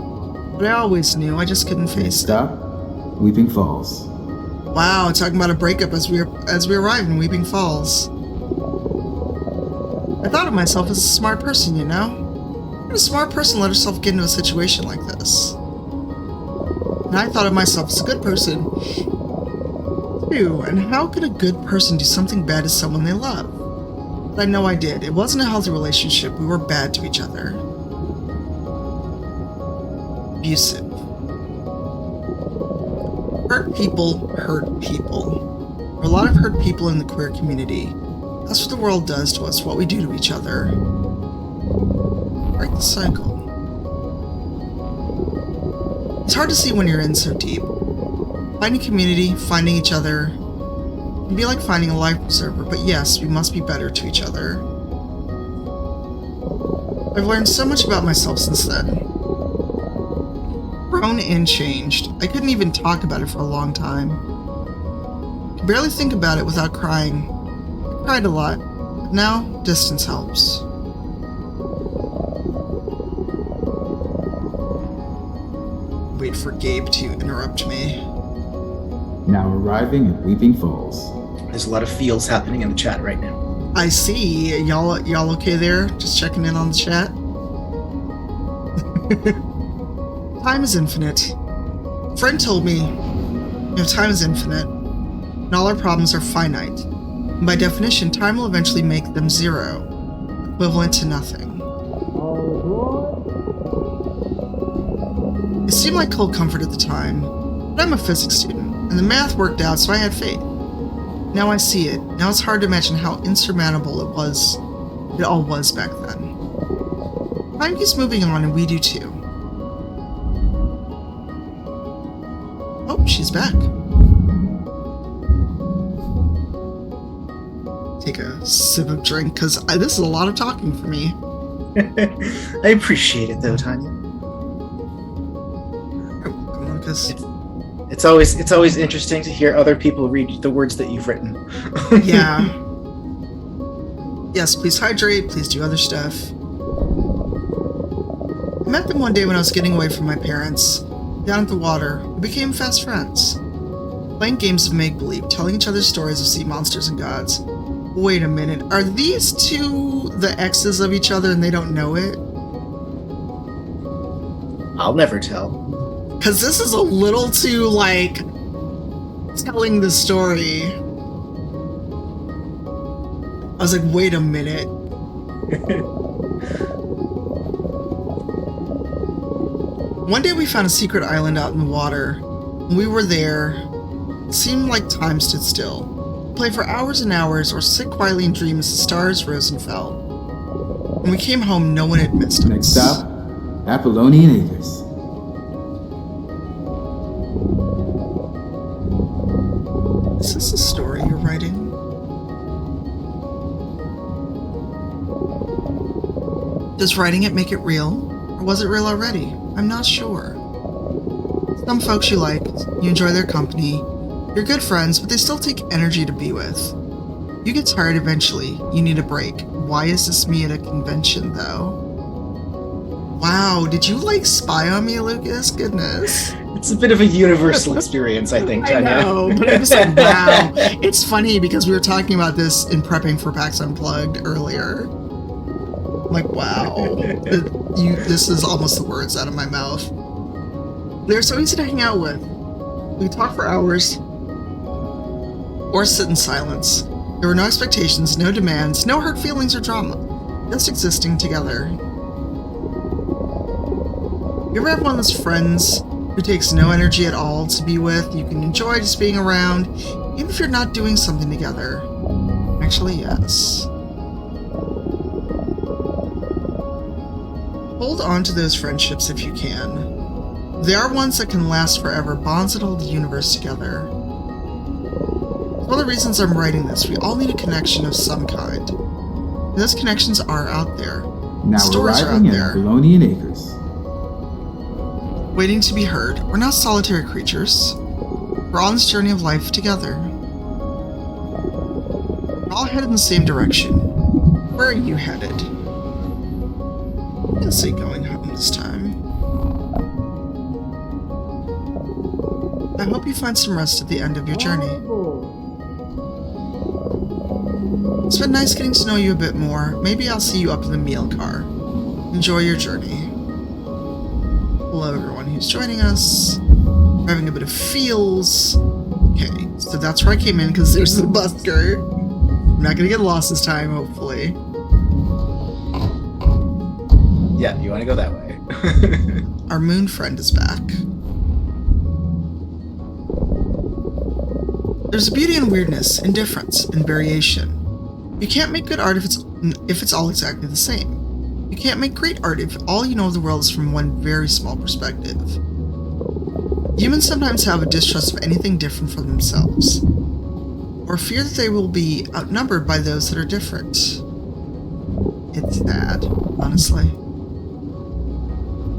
but I always knew, I just couldn't face it. Stop. Weeping Falls. Wow, talking about a breakup as we arrived in Weeping Falls. I thought of myself as a smart person, you know? How could a smart person let herself get into a situation like this? And I thought of myself as a good person, too. And how could a good person do something bad to someone they love? But I know I did. It wasn't a healthy relationship. We were bad to each other. Abusive. Hurt people hurt people. There are a lot of hurt people in the queer community. That's what the world does to us, what we do to each other. Break the cycle. It's hard to see when you're in so deep. Finding community, finding each other, can be like finding a life preserver, but yes, we must be better to each other. I've learned so much about myself since then. Grown and changed. I couldn't even talk about it for a long time. I could barely think about it without crying. I cried a lot, but now distance helps. Wait for Gabe to interrupt me. Now arriving at Weeping Falls. There's a lot of feels happening in the chat right now. I see. Y'all okay there? Just checking in on the chat. Time is infinite. Friend told me, time is infinite, and all our problems are finite. And by definition, time will eventually make them zero, equivalent to nothing. It seemed like cold comfort at the time, but I'm a physics student, and the math worked out, so I had faith. Now I see it. Now it's hard to imagine how insurmountable it all was back then. Time keeps moving on, and we do too. Oh, she's back. Take a sip of drink, because this is a lot of talking for me. I appreciate it, though, Tanya. It's always interesting to hear other people read the words that you've written. Yeah. Yes, please hydrate, please do other stuff. I met them one day when I was getting away from my parents. Down at the water, we became fast friends. Playing games of make-believe, telling each other stories of sea monsters and gods. Wait a minute, are these two the exes of each other and they don't know it? I'll never tell. Because this is a little too, like, telling the story. I was like, wait a minute. One day we found a secret island out in the water. When we were there, it seemed like time stood still. We'd play for hours and hours, or sit quietly and dream as the stars rose and fell. When we came home, no one had missed us. Next stop, Apollonian Acres. Is this a story you're writing? Does writing it make it real? Or was it real already? I'm not sure. Some folks you like, you enjoy their company, you're good friends, but they still take energy to be with. You get tired eventually, you need a break. Why is this me at a convention, though? Wow, did you, like, spy on me, Lucas? Goodness. It's a bit of a universal experience, I think, Tanya. I know, but I'm just like, wow. It's funny because we were talking about this in prepping for PAX Unplugged earlier. I'm like, wow. This is almost the words out of my mouth. They're so easy to hang out with. We could talk for hours. Or sit in silence. There were no expectations, no demands, no hurt feelings or drama. Just existing together. You ever have one of those friends who takes no energy at all to be with? You can enjoy just being around, even if you're not doing something together. Actually, yes. Hold on to those friendships if you can. They are ones that can last forever, bonds that hold the universe together. One of the reasons I'm writing this, we all need a connection of some kind. And those connections are out there. Now Stories are out arriving at there. Apollonian Acres. Waiting to be heard. We're not solitary creatures. We're on this journey of life together. We're all headed in the same direction. Where are you headed? I'm gonna say going home this time. I hope you find some rest at the end of your journey. It's been nice getting to know you a bit more. Maybe I'll see you up in the meal car. Enjoy your journey. Hello everyone who's joining us. We're having a bit of feels. Okay, so that's where I came in because there's the busker. I'm not gonna get lost this time, hopefully. Yeah, you want to go that way. Our moon friend is back. There's a beauty in weirdness, in difference, in variation. You can't make good art if it's all exactly the same. You can't make great art if all you know of the world is from one very small perspective. Humans sometimes have a distrust of anything different from themselves, or fear that they will be outnumbered by those that are different. It's sad, honestly.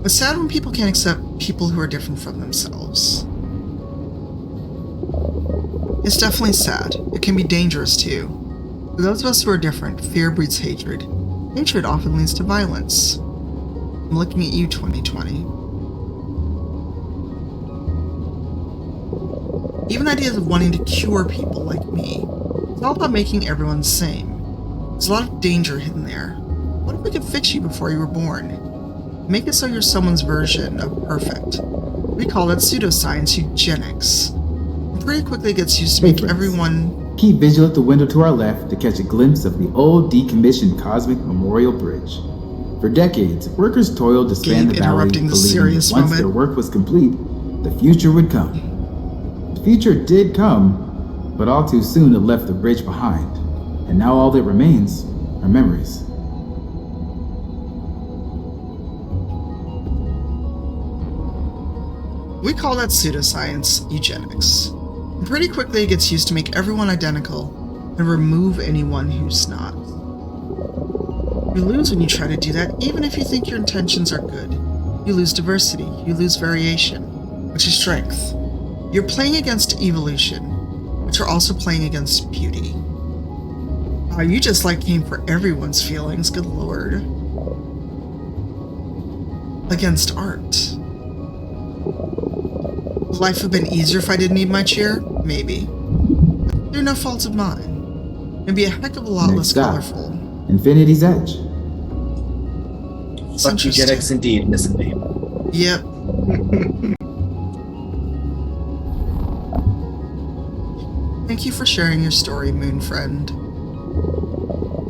It's sad when people can't accept people who are different from themselves. It's definitely sad. It can be dangerous too. For those of us who are different, fear breeds hatred. Hatred often leads to violence. I'm looking at you, 2020. Even ideas of wanting to cure people like me. It's all about making everyone the same. There's a lot of danger hidden there. What if we could fix you before you were born? Make it so you're someone's version of perfect. We call that pseudoscience eugenics. It pretty quickly gets used to make everyone Keep vigilant at the window to our left to catch a glimpse of the old decommissioned Cosmic Memorial Bridge. For decades, workers toiled to span the valley, interrupting the believing serious that once moment. their work was complete, the future would come. The future did come, but all too soon it left the bridge behind, and now all that remains are memories. We call that pseudoscience eugenics. And pretty quickly it gets used to make everyone identical and remove anyone who's not. You lose when you try to do that, even if you think your intentions are good. You lose diversity, you lose variation, which is strength. You're playing against evolution, but you're also playing against beauty. You just came for everyone's feelings, good lord. Against art. Would life have been easier if I didn't need my cheer? Maybe. Through no fault of mine. It'd be a heck of a lot less colorful. Infinity's Edge. Fuck eugenics indeed, Miss Name. Yep. Thank you for sharing your story, Moon Friend.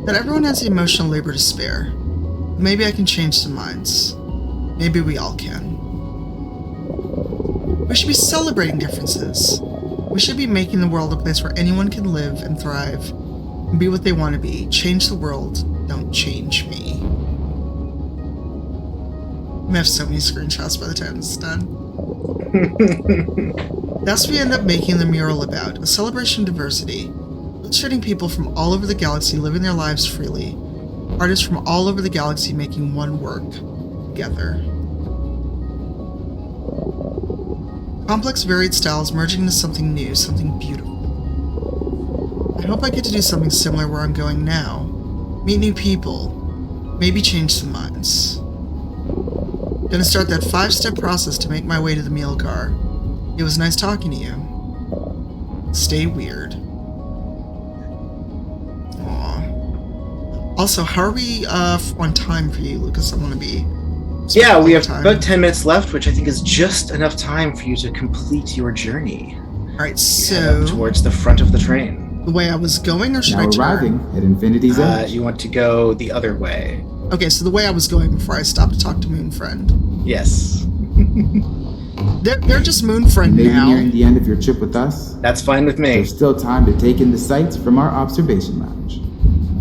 That everyone has the emotional labor to spare. Maybe I can change some minds. Maybe we all can. We should be celebrating differences. We should be making the world a place where anyone can live and thrive and be what they want to be. Change the world, don't change me. I'm gonna have so many screenshots by the time this is done. That's what we end up making the mural about, a celebration of diversity. Illustrating people from all over the galaxy living their lives freely. Artists from all over the galaxy making one work together. Complex, varied styles merging into something new, something beautiful. I hope I get to do something similar where I'm going now. Meet new people. Maybe change some minds. Gonna start that 5-step process to make my way to the meal car. It was nice talking to you. Stay weird. Aww. Also, how are we on time for you, Lucas? I want to be... Yeah, we have about 10 minutes left, which I think is just enough time for you to complete your journey. Alright, so... towards the front of the train. The way I was going, or should I turn? Now arriving at Infinity's Edge. You want to go the other way. Okay, so the way I was going before I stopped to talk to Moon Friend. Yes. They're just Moon Friend Maybe now. nearing the end of your trip with us. That's fine with me. There's still time to take in the sights from our observation lounge.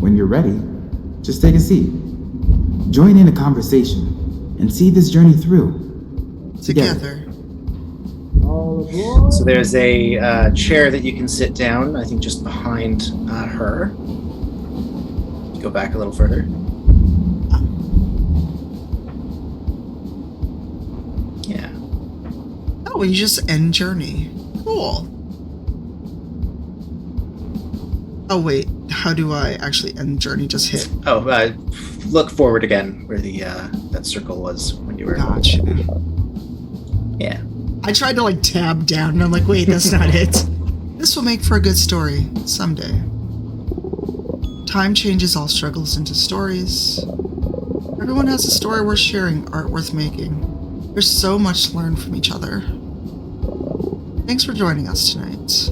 When you're ready, just take a seat. Join in a conversation and see this journey through. Together. So there's a chair that you can sit down, I think just behind her. Go back a little further. Yeah. Oh, and you just end journey. Cool. Oh wait, how do I actually end journey? Just hit. Oh, look forward again where the that circle was when you were. Gotcha. Yeah. I tried to tab down and I'm like, wait, that's not it. This will make for a good story someday. Time changes all struggles into stories. Everyone has a story worth sharing, art worth making. There's so much to learn from each other. Thanks for joining us tonight.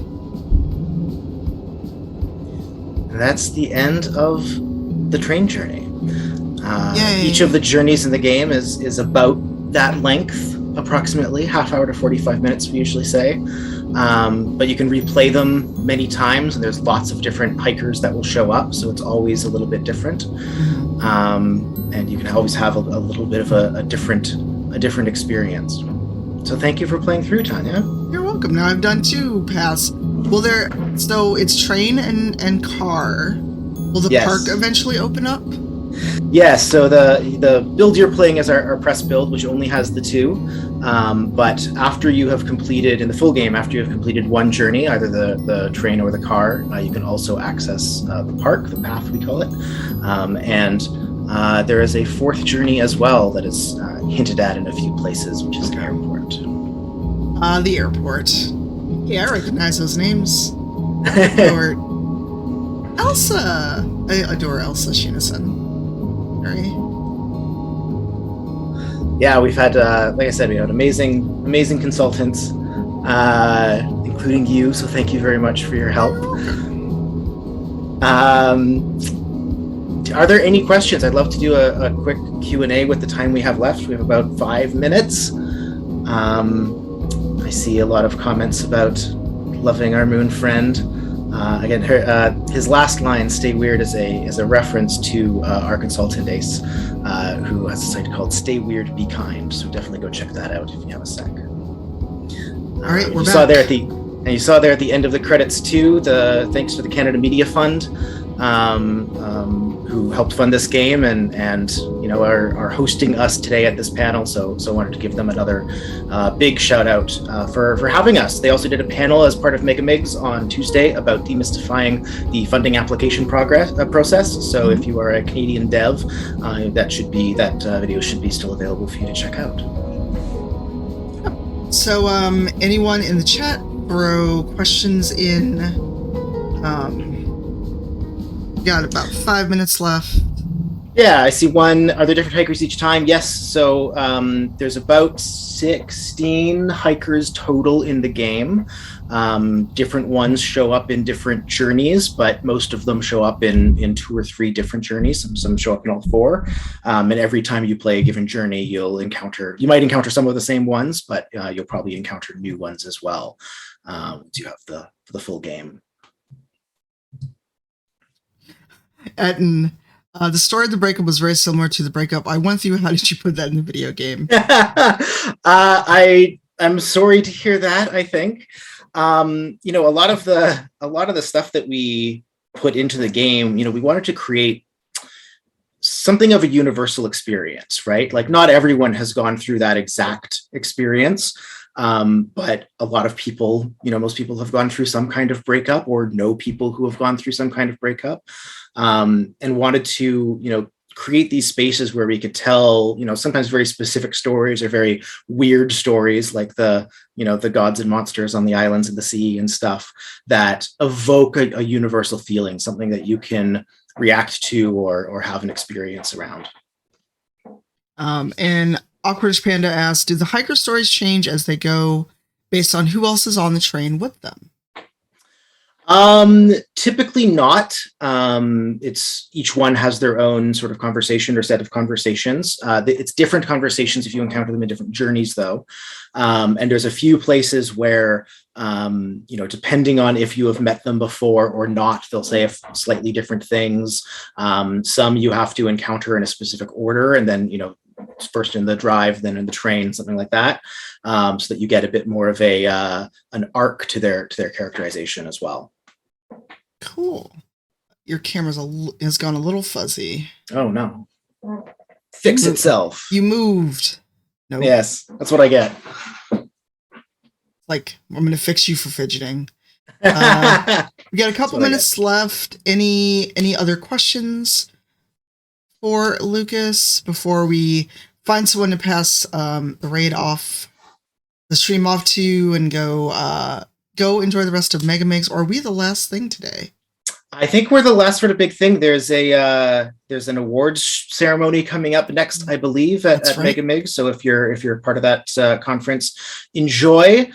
And that's the end of the train journey. Yay. Each of the journeys in the game is about that length, approximately half hour to 45 minutes, we usually say. But you can replay them many times, and there's lots of different hikers that will show up, so it's always a little bit different. And you can always have a little bit of a different experience. So thank you for playing through, Tanya. You're welcome. Now I've done 2 paths. So it's train and car. Will the Yes. park eventually open up? Yes, so the build you're playing is our press build, which only has the 2. But after you have completed, in the full game, after you have completed one journey, either the train or the car, you can also access the park, the path we call it. And there is a 4th journey as well that is hinted at in a few places, which is the airport. The airport. Yeah, I recognize those names. Or Elsa. I adore Elsa Shinason. Right. Yeah, we've had, like I said, we had amazing consultants, including you. So thank you very much for your help. Are there any questions? I'd love to do a quick Q&A with the time we have left. We have about 5 minutes. I see a lot of comments about loving our moon friend. Again, his last line, "Stay Weird," is a reference to our consultant Ace, who has a site called Stay Weird, Be Kind. So definitely go check that out if you have a sec. All right, we're you back. saw there at the end of the credits too, the thanks to the Canada Media Fund, who helped fund this game and are hosting us today at this panel. So I wanted to give them another big shout out for having us. They also did a panel as part of MegaMigs on Tuesday about demystifying the funding application process. So if you are a Canadian dev, that video should be still available for you to check out. So anyone in the chat, throw questions in. Got about 5 minutes left. Yeah, I see one. Are there different hikers each time? Yes. So there's about 16 hikers total in the game. Different ones show up in different journeys, but most of them show up in 2 or 3 different journeys. Some show up in all 4. And every time you play a given journey, you might encounter some of the same ones, but you'll probably encounter new ones as well. Once you have the full game. The story of the breakup was very similar to the breakup I went through. How did you put that in the video game? I'm sorry to hear that. I think a lot of the stuff that we put into the game, we wanted to create something of a universal experience, right? Like not everyone has gone through that exact experience. But a lot of people, most people have gone through some kind of breakup or know people who have gone through some kind of breakup, and wanted to, create these spaces where we could tell, sometimes very specific stories or very weird stories like the gods and monsters on the islands of the sea and stuff that evoke a universal feeling, something that you can react to or have an experience around. And Awkward Panda asks, do the hiker stories change as they go based on who else is on the train with them? Typically not. It's each one has their own sort of conversation or set of conversations. It's different conversations if you encounter them in different journeys though. And there's a few places where, depending on if you have met them before or not, they'll say slightly different things. Some you have to encounter in a specific order and then, first in the drive, then in the train, something like that, so that you get a bit more of an arc to their characterization as well. Cool. Your camera's has gone a little fuzzy. Oh no! Fix itself. You moved. No. Nope. Yes, that's what I get. Like I'm gonna fix you for fidgeting. We got a couple minutes left. Any other questions for Lucas before we find someone to pass the stream off to and go enjoy the rest of MegaMigs? Or are we the last thing today? I think we're the last sort of big thing. There's an awards ceremony coming up next, I believe, at right. MegaMigs. So if you're part of that conference, enjoy.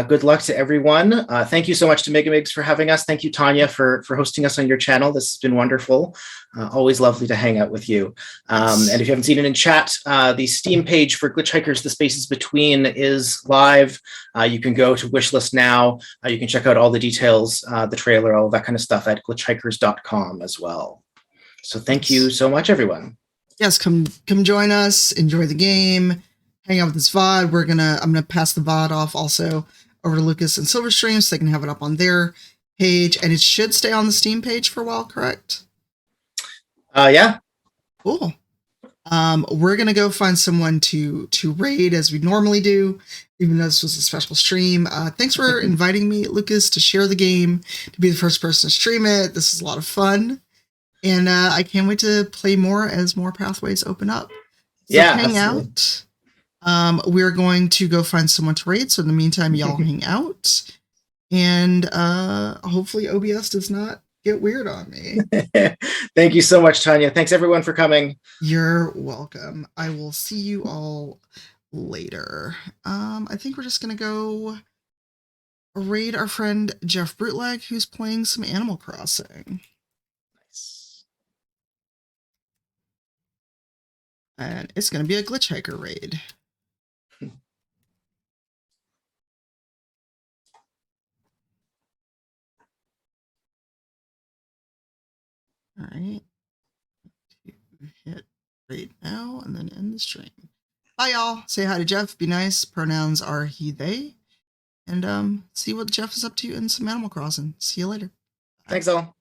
Good luck to everyone. Thank you so much to MegaMigs for having us. Thank you, Tanya, for hosting us on your channel. This has been wonderful. Always lovely to hang out with you. And if you haven't seen it in chat, the Steam page for GlitchHikers: The Spaces Between is live. You can go to wishlist now. You can check out all the details, the trailer, all of that kind of stuff at glitchhikers.com as well. So thank you so much, everyone. Yes, come join us. Enjoy the game. Hang out with this VOD. I'm gonna pass the VOD off also over to Lucas and Silverstream so they can have it up on their page, and it should stay on the Steam page for a while, correct? Yeah. Cool. We're gonna go find someone to raid as we normally do, even though this was a special stream. Thanks for inviting me, Lucas, to share the game, to be the first person to stream it. This is a lot of fun, and I can't wait to play more as more pathways open up. So yeah, hang absolutely. out. We're going to go find someone to raid. So in the meantime, y'all hang out, and hopefully OBS does not get weird on me. Thank you so much, Tanya. Thanks everyone for coming. You're welcome. I will see you all later. I think we're just gonna go raid our friend Jeff Brutlag, who's playing some Animal Crossing. And it's going to be a GlitchHiker raid. All right. Hit raid now and then end the stream. Bye, y'all. Say hi to Jeff. Be nice. Pronouns are he, they. And see what Jeff is up to in some Animal Crossing. See you later. Thanks, all.